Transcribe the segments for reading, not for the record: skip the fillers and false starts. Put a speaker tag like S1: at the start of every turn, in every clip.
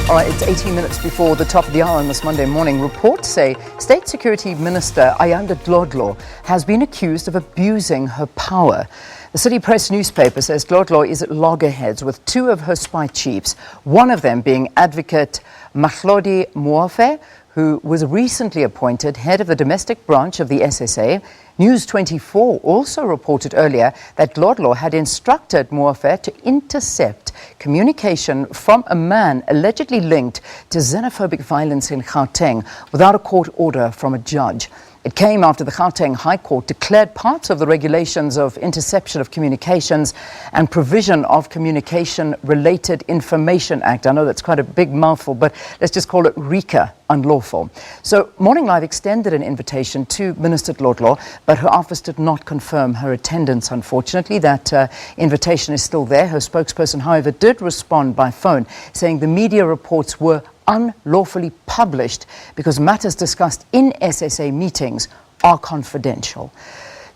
S1: All right, it's 18 minutes before the top of the hour on this Monday morning. Reports say State Security Minister Ayanda Dlodlo has been accused of abusing her power. The City Press newspaper says Dlodlo is at loggerheads with two of her spy chiefs, one of them being advocate Mahlodi Muofhe, who was recently appointed head of the domestic branch of the SSA. News 24 also reported earlier that Dlodlo had instructed Muofhe to intercept communication from a man allegedly linked to xenophobic violence in Gauteng without a court order from a judge. It came after the Gauteng High Court declared parts of the regulations of interception of communications and provision of Communication-Related Information Act. I know that's quite a big mouthful, but let's just call it RICA unlawful. So Morning Live extended an invitation to Minister Dlodlo, but her office did not confirm her attendance, unfortunately. That invitation is still there. Her spokesperson, however, did respond by phone, saying the media reports were unlawfully published because matters discussed in SSA meetings are confidential.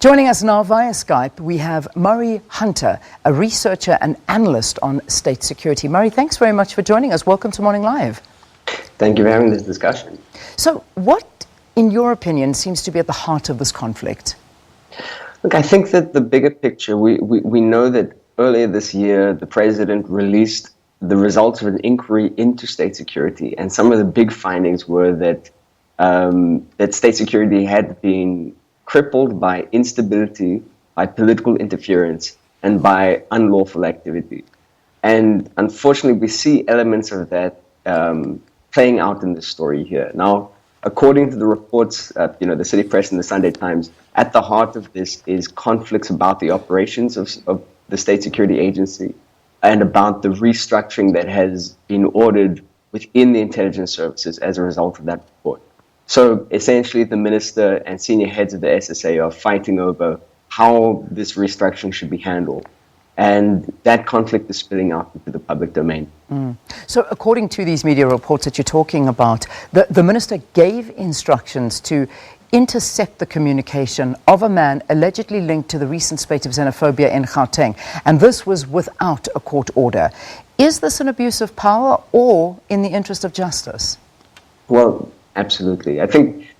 S1: Joining us now via Skype, we have Murray Hunter, a researcher and analyst on state security. Murray, thanks very much for joining us. Welcome to Morning Live.
S2: Thank you for having this discussion.
S1: So what, in your opinion, seems to be at the heart of this conflict?
S2: Look, I think that the bigger picture, we know that earlier this year, the president released the results of an inquiry into state security, and some of the big findings were that that state security had been crippled by instability, by political interference, and by unlawful activity. And unfortunately, we see elements of that playing out in this story here. Now, according to the reports, the City Press and the Sunday Times, at the heart of this is conflicts about the operations of the state security agency, and about the restructuring that has been ordered within the intelligence services as a result of that report. So essentially, the minister and senior heads of the SSA are fighting over how this restructuring should be handled. And that conflict is spilling out into the public domain. So
S1: according to these media reports that you're talking about, the minister gave instructions to intercept the communication of a man allegedly linked to the recent spate of xenophobia in Gauteng. And this was without a court order. Is this an abuse of power or in the interest of justice? Well,
S2: absolutely. I think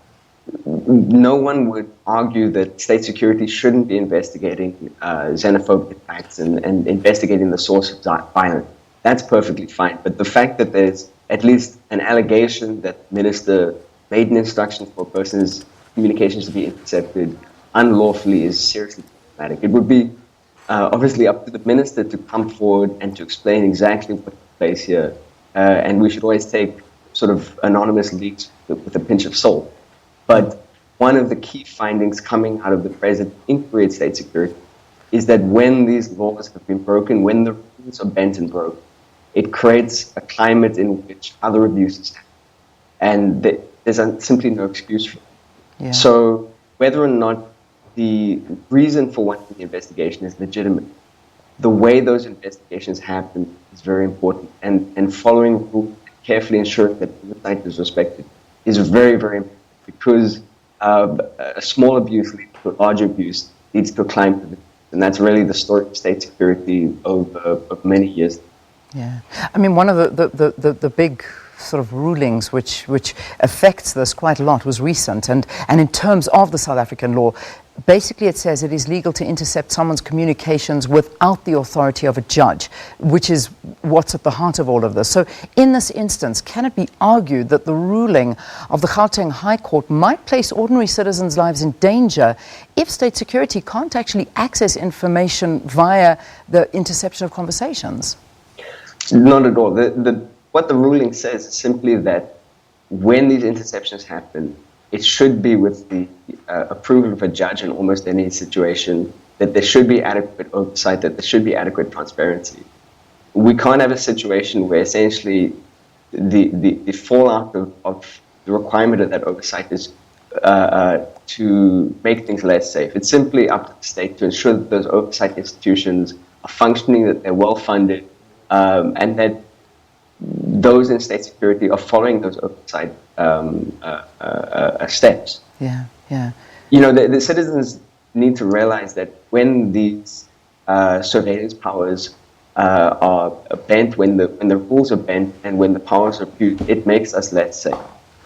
S2: no one would argue that state security shouldn't be investigating xenophobic acts and investigating the source of violence. That's perfectly fine. But the fact that there's at least an allegation that the minister made an instruction for a person's communications to be intercepted unlawfully is seriously problematic. It would be obviously up to the minister to come forward and to explain exactly what took place here. And we should always take sort of anonymous leaks with a pinch of salt. But one of the key findings coming out of the present inquiry at state security is that when these laws have been broken, when the rules are bent and broken, it creates a climate in which other abuses happen. And there's simply no excuse for it. Yeah. So whether or not the reason for wanting the investigation is legitimate, the way those investigations happen is very important. And following rules, carefully ensuring that oversight is respected is very, very important, because a small abuse leads to a larger abuse, leads to a climate. And that's really the story of state security over many years.
S1: Yeah. I mean, one of the big sort of rulings which affects this quite a lot was recent, and in terms of the South African law, basically it says it is legal to intercept someone's communications without the authority of a judge, which is what's at the heart of all of this. So in this instance, can it be argued that the ruling of the Gauteng High Court might place ordinary citizens' lives in danger if state security can't actually access information via the interception of conversations?
S2: Not at all. What the ruling says is simply that when these interceptions happen, it should be with the approval of a judge in almost any situation, that there should be adequate oversight, that there should be adequate transparency. We can't have a situation where essentially the fallout of the requirement of that oversight is to make things less safe. It's simply up to the state to ensure that those oversight institutions are functioning, that they're well funded, and that those in state security are following those oversight steps.
S1: Yeah.
S2: You know, the citizens need to realize that when these surveillance powers are bent, when the rules are bent, and when the powers are abused, it makes us less safe.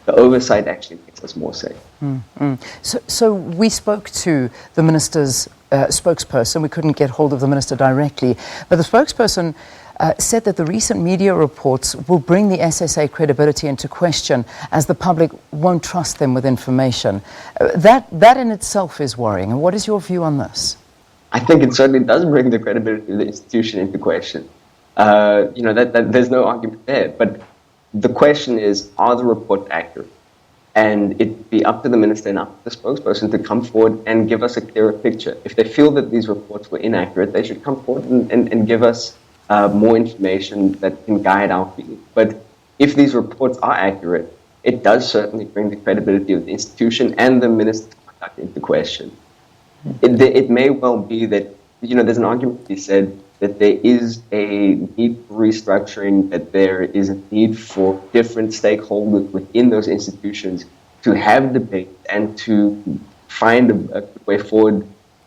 S2: The oversight actually makes us more safe.
S1: So we spoke to the minister's spokesperson. We couldn't get hold of the minister directly, but the spokesperson said that the recent media reports will bring the SSA credibility into question, as the public won't trust them with information. That in itself is worrying. And what is your view on this?
S2: I think it certainly does bring the credibility of the institution into question. That there's no argument there. But the question is, are the reports accurate? And it'd be up to the minister and up to the spokesperson to come forward and give us a clearer picture. If they feel that these reports were inaccurate, they should come forward and give us more information that can guide our feeling. But if these reports are accurate, it does certainly bring the credibility of the institution and the minister's conduct into question. It may well be that, there's an argument to be said that there is a need for restructuring, that there is a need for different stakeholders within those institutions to have debate and to find a way forward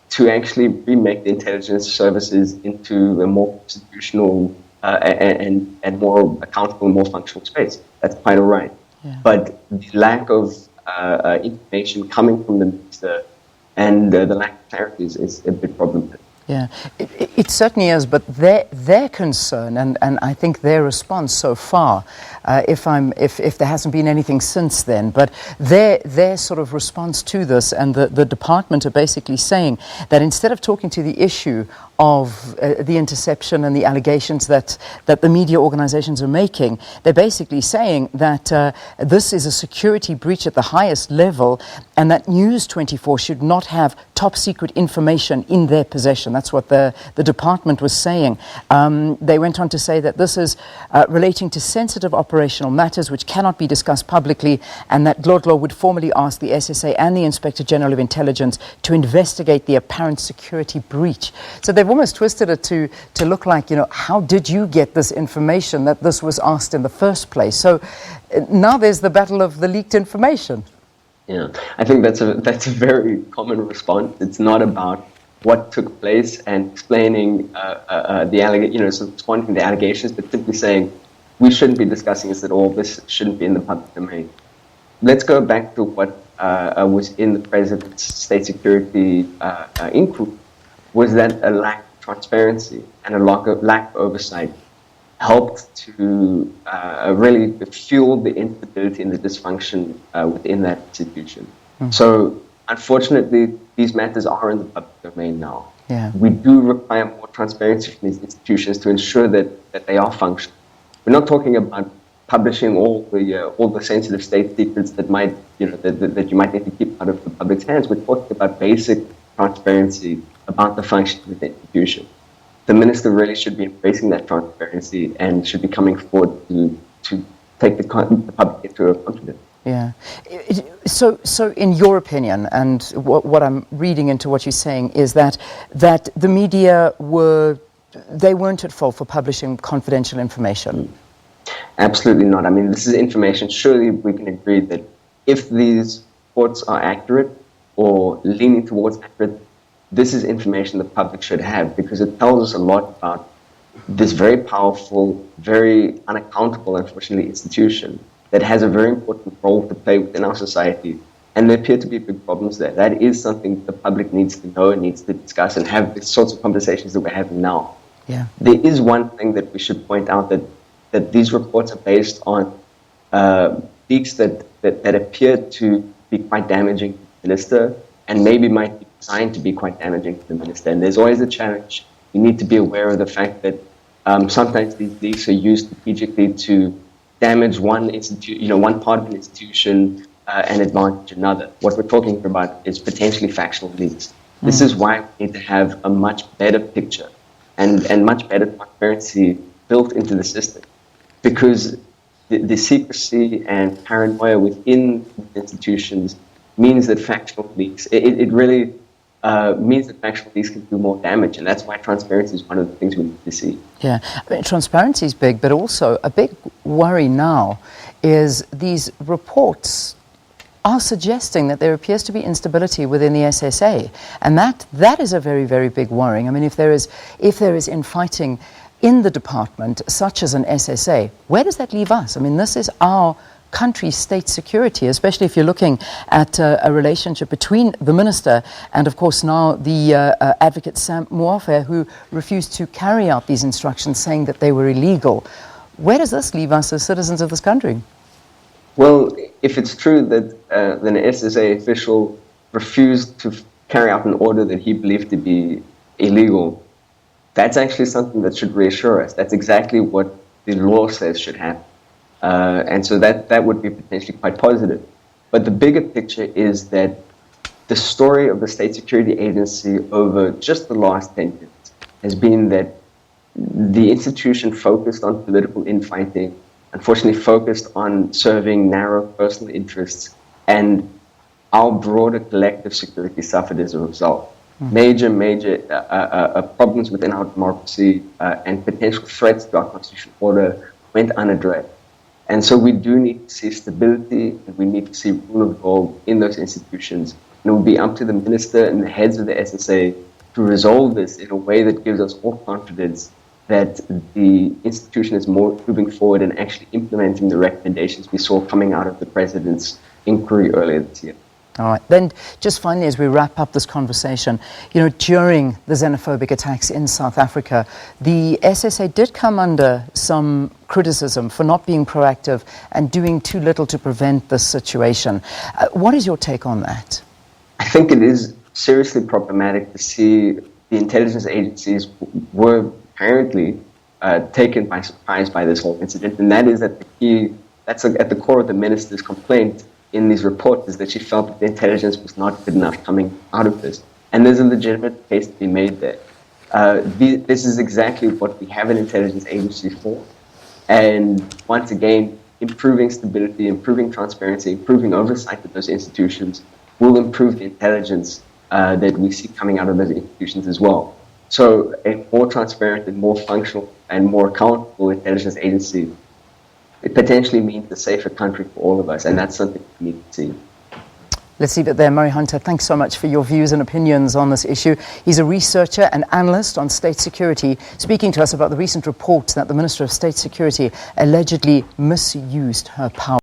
S2: to actually remake the intelligence services into a more constitutional and more accountable, more functional space. That's quite all right. Yeah. But the lack of information coming from the minister and the lack of clarity is a bit problematic.
S1: Yeah, it certainly is, but their concern and I think their response so far, if there hasn't been anything since then, but their sort of response to this, and the department are basically saying that instead of talking to the issue of the interception and the allegations that the media organizations are making, they're basically saying that this is a security breach at the highest level, and that News 24 should not have top secret information in their possession. That's what the department was saying. They went on to say that this is relating to sensitive operational matters which cannot be discussed publicly, and that Dlodlo would formally ask the SSA and the Inspector General of Intelligence to investigate the apparent security breach. So they've almost twisted it to look like, how did you get this information that this was asked in the first place? So now there's the battle of the leaked information.
S2: Yeah, I think that's a very common response. It's not about what took place and explaining responding to the allegations, but simply saying we shouldn't be discussing this at all. This shouldn't be in the public domain. Let's go back to what was in the president's state security inquiry. Was that a lack of transparency and a lack of oversight helped to really fuel the instability and the dysfunction within that institution. Mm-hmm. So, unfortunately, these matters are in the public domain now. Yeah. We do require more transparency from these institutions to ensure that they are functional. We're not talking about publishing all the sensitive state secrets that might, that you might need to keep out of the public's hands. We're talking about basic transparency about the function of the institution. The minister really should be embracing that transparency and should be coming forward to take the public into a confidence.
S1: Yeah. So in your opinion, and what I'm reading into what you're saying is that the media weren't at fault for publishing confidential information.
S2: Absolutely not. I mean, this is information. Surely we can agree that if these reports are accurate or leaning towards accurate, this is information the public should have, because it tells us a lot about this very powerful, very unaccountable, unfortunately, institution that has a very important role to play within our society. And there appear to be big problems there. That is something the public needs to know and needs to discuss and have the sorts of conversations that we're having now. Yeah. There is one thing that we should point out, that these reports are based on leaks that appear to be quite damaging to the minister and maybe might be designed to be quite damaging to the minister. And there's always a challenge. You need to be aware of the fact that sometimes these leaks are used strategically to damage one part of an institution and advantage another. What we're talking about is potentially factional leaks. This is why we need to have a much better picture and much better transparency built into the system, because the secrecy and paranoia within institutions means that factional leaks, it really means that factional leaks can do more damage, and that's why transparency is one of the things we need to see.
S1: Yeah, I mean, transparency is big, but also a big worry now is these reports are suggesting that there appears to be instability within the SSA, and that is a very, very big worrying. I mean, if there is infighting in the department, such as an SSA, where does that leave us? I mean, this is our country's state security, especially if you're looking at a relationship between the minister and, of course, now the advocate Sam Muofhe, who refused to carry out these instructions, saying that they were illegal. Where does this leave us as citizens of this country?
S2: Well, if it's true that an SSA official refused to carry out an order that he believed to be illegal, that's actually something that should reassure us. That's exactly what the law says should happen. And so that would be potentially quite positive. But the bigger picture is that the story of the State Security Agency over just the last 10 years has been that the institution focused on political infighting, unfortunately focused on serving narrow personal interests, and our broader collective security suffered as a result. Major problems within our democracy and potential threats to our constitutional order went unaddressed. And so we do need to see stability, and we need to see rule of law in those institutions. And it will be up to the minister and the heads of the SSA to resolve this in a way that gives us all confidence that the institution is more moving forward and actually implementing the recommendations we saw coming out of the president's inquiry earlier this year.
S1: All right. Then just finally, as we wrap up this conversation, during the xenophobic attacks in South Africa, the SSA did come under some criticism for not being proactive and doing too little to prevent this situation. What is your take on that?
S2: I think it is seriously problematic to see the intelligence agencies were apparently taken by surprise by this whole incident, and that is at the core of the minister's complaint in these reports, is that she felt that the intelligence was not good enough coming out of this. And there's a legitimate case to be made there. This is exactly what we have an intelligence agency for. And once again, improving stability, improving transparency, improving oversight of those institutions will improve the intelligence that we see coming out of those institutions as well. So a more transparent and more functional and more accountable intelligence agency, it potentially means a safer country for all of us, and that's something we need to see.
S1: Let's leave it there. Murray Hunter, thanks so much for your views and opinions on this issue. He's a researcher and analyst on state security, speaking to us about the recent reports that the Minister of State Security allegedly misused her power.